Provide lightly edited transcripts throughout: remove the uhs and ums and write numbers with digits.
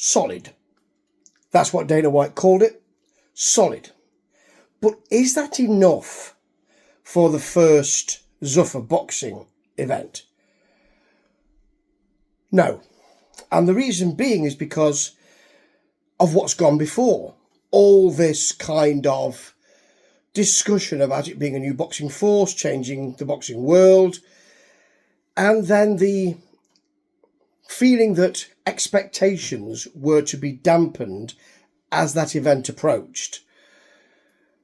solid. That's what Dana White called it, solid. But is that enough for the first Zuffa Boxing event? No. And the reason being is because of what's gone before. All this kind of discussion about it being a new boxing force, changing the boxing world, and then the feeling that expectations were to be dampened as that event approached.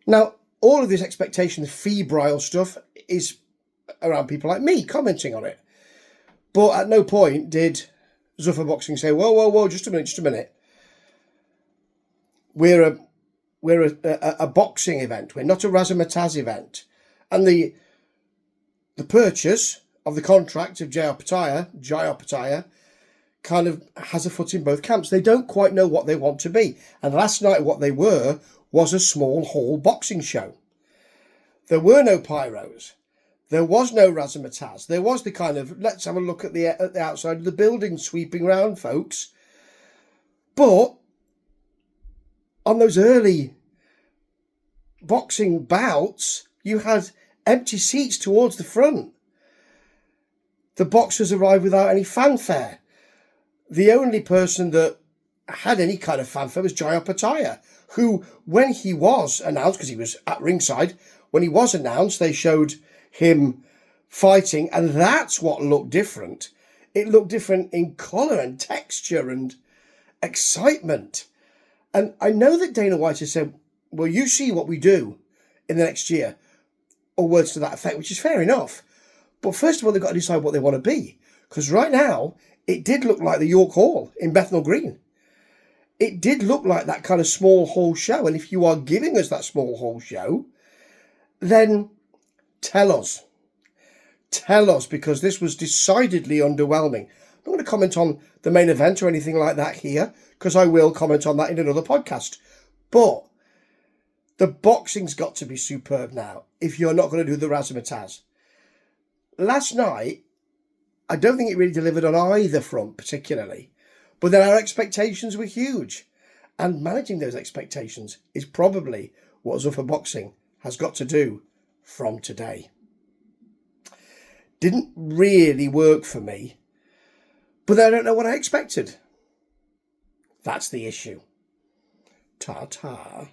Now, all of this expectation, the febrile stuff, is around people like me commenting on it. But at no point did Zuffa Boxing say, whoa, just a minute. We're a boxing event. We're not a razzmatazz event. And the purchase of the contract of Jaya Pataya kind of has a foot in both camps. They don't quite know what they want to be. And last night what they were was a small hall boxing show. There were no pyros. There was no razzmatazz. There was the kind of, let's have a look at the outside of the building sweeping round, folks. But on those early boxing bouts, you had empty seats towards the front. The boxers arrived without any fanfare. The only person that had any kind of fanfare was Jaya Pataya, who, when he was announced, because he was at ringside, when he was announced, they showed him fighting, and that's what looked different. It looked different in colour and texture and excitement. And I know that Dana White has said, well, you see what we do in the next year, or words to that effect, which is fair enough. But first of all, they've got to decide what they want to be. Because right now, it did look like the York Hall in Bethnal Green. It did look like that kind of small hall show. And if you are giving us that small hall show, then tell us. Tell us, because this was decidedly underwhelming. I'm not going to comment on the main event or anything like that here, because I will comment on that in another podcast. But the boxing's got to be superb now if you're not going to do the razzmatazz. Last night, I don't think it really delivered on either front particularly, but then our expectations were huge. And managing those expectations is probably what Zuffa Boxing has got to do from today. Didn't really work for me, but I don't know what I expected. That's the issue. Ta-ta.